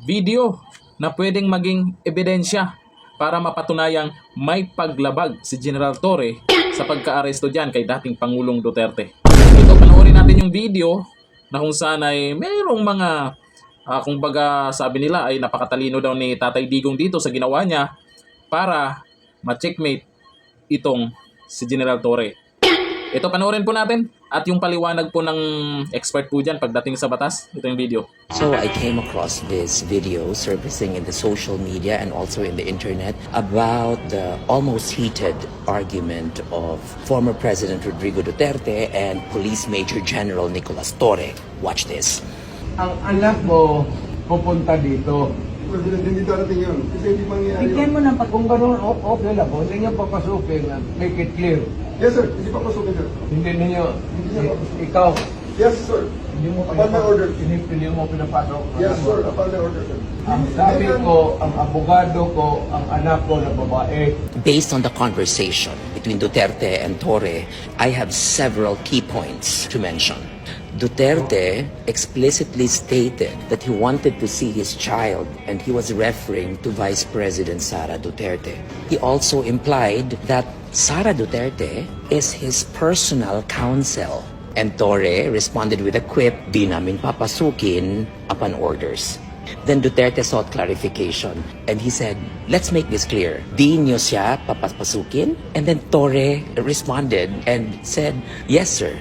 video na pwedeng maging ebidensya para mapatunayang may paglabag si General Torre sa pagka-aresto dyan kay dating Pangulong Duterte. Ito, panoorin natin yung video na kung saan ay mayroong mga, kung baga sabi nila ay napakatalino daw ni Tatay Digong dito sa ginawa niya para ma-checkmate itong si General Torre. Ito, panoorin po natin at yung paliwanag po ng expert po dyan pagdating sa batas. Ito yung video. So I came across this video surfacing in the social media and also in the internet about the almost heated argument of former President Rodrigo Duterte and Police Major General Nicolas Torre. Watch this. Ang anak mo pupunta dito. President, hindi darating yun. Kasi hindi mangyayari Bigyan yun. mo ng kung gano'n, okay lang po. Hindi niyo papasukin. Make it clear. Yes, sir. Hindi pa pasukin, sir. Hindi ninyo, niya ikaw, Yes, sir. hindi mo Upon my order. hindi mo pinapasok. Yes, sir. Upon my order, sir. Ang sabi ko, ang abogado ko, ang anak ko na babae, Based on the conversation between Duterte and Torre, I have several key points to mention. Duterte explicitly stated that he wanted to see his child and he was referring to Vice President Sara Duterte. He also implied that Sara Duterte is his personal counsel. And Torre responded with a quip, "Di namin papasukin," upon orders. Then Duterte sought clarification and he said, "Let's make this clear. Di niyo siya papapasukin?" And then Torre responded and said, "Yes, sir.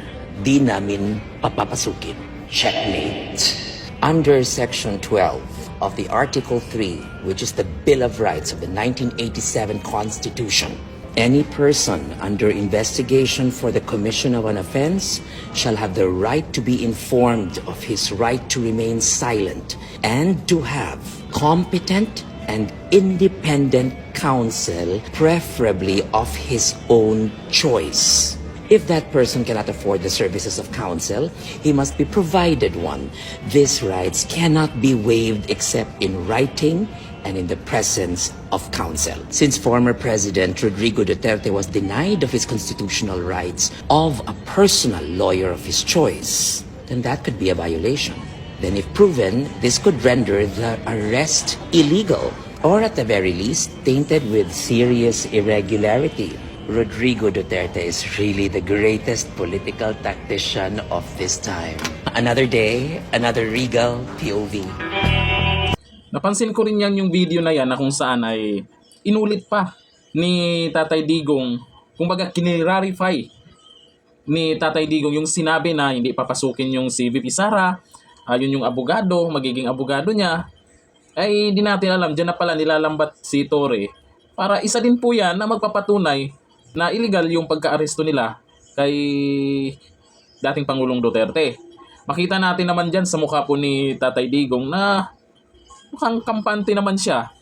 Di namin papapasukin." Checkmate. Under Section 12 of the Article 3, which is the Bill of Rights of the 1987 Constitution, any person under investigation for the commission of an offense shall have the right to be informed of his right to remain silent and to have competent and independent counsel, preferably of his own choice. If that person cannot afford the services of counsel, he must be provided one. These rights cannot be waived except in writing and in the presence of counsel. Since former President Rodrigo Duterte was denied of his constitutional rights of a personal lawyer of his choice, then that could be a violation. Then if proven, this could render the arrest illegal or at the very least tainted with serious irregularity. Rodrigo Duterte is really the greatest political tactician of this time. Another day, another Regal POV. Napansin ko rin yan yung video na yan na kung saan ay inulit pa ni Tatay Digong, kumbaga kinirarify ni Tatay Digong yung sinabi na hindi papasukin yung si VP Sara, yun yung abogado, magiging abogado niya, ay hindi natin alam, dyan na pala nilalambat si Torre para isa din po yan na magpapatunay na illegal yung pagka-aresto nila kay dating Pangulong Duterte. Makita natin naman dyan sa mukha po ni Tatay Digong na mukhang kampante naman siya.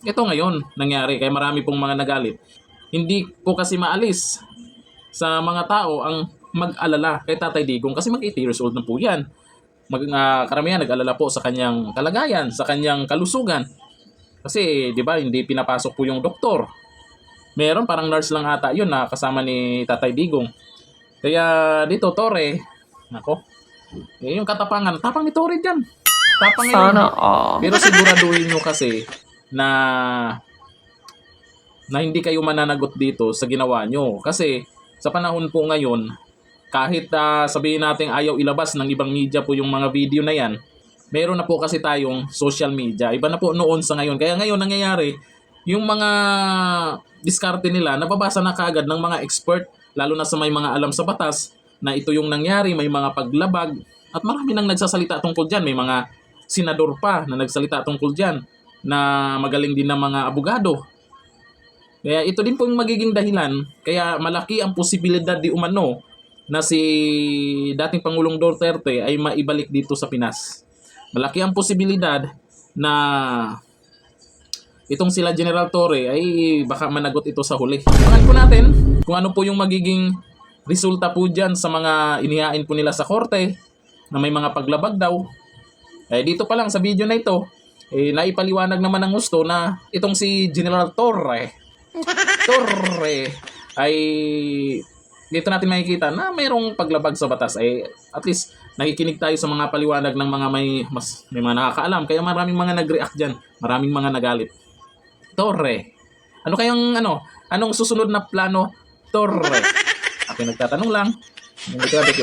Ito ngayon nangyari kaya marami pong mga nagalit. Hindi ko kasi maalis sa mga tao ang mag-alala kay Tatay Digong kasi mag-80 years old na po yan. Karamihan nag-alala po sa kanyang kalagayan, sa kanyang kalusugan. Kasi 'di ba hindi pinapasok po yung doktor. Meron parang nurse lang ata yun na kasama ni Tatay Digong. Kaya dito Torre, nako. Yung katapangan, tapang ni Torre diyan. Tapang yun. Sana all. Pero siguraduhin nyo kasi na hindi kayo mananagot dito sa ginawa nyo. Kasi sa panahon po ngayon, kahit sabihin natin ayaw ilabas ng ibang media po yung mga video na yan, meron na po kasi tayong social media. Iba na po noon sa ngayon. Kaya ngayon nangyayari, yung mga diskarte nila, nababasa na kaagad ng mga expert, lalo na sa may mga alam sa batas, na ito yung nangyari, may mga paglabag, at marami nang nagsasalita tungkol dyan. May mga senador pa na nagsalita tungkol dyan, na magaling din ng mga abogado. Kaya ito din po yung magiging dahilan, kaya malaki ang posibilidad di umano na si dating Pangulong Duterte ay maibalik dito sa Pinas. Malaki ang posibilidad na itong sila General Torre ay baka managot ito sa huli. Abangan po natin kung ano po yung magiging resulta po dyan sa mga inihain po nila sa korte na may mga paglabag daw. Dito pa lang sa video na ito, naipaliwanag naman ng gusto na itong si General Torre ay dito natin makikita na mayroong paglabag sa batas. At least nakikinig tayo sa mga paliwanag ng mga may mga nakakaalam. Kaya maraming mga nag-react dyan. Maraming mga nagalit. Torre. Ano kayang anong susunod na plano? Torre. Ako nagtatanong lang. Hindi ko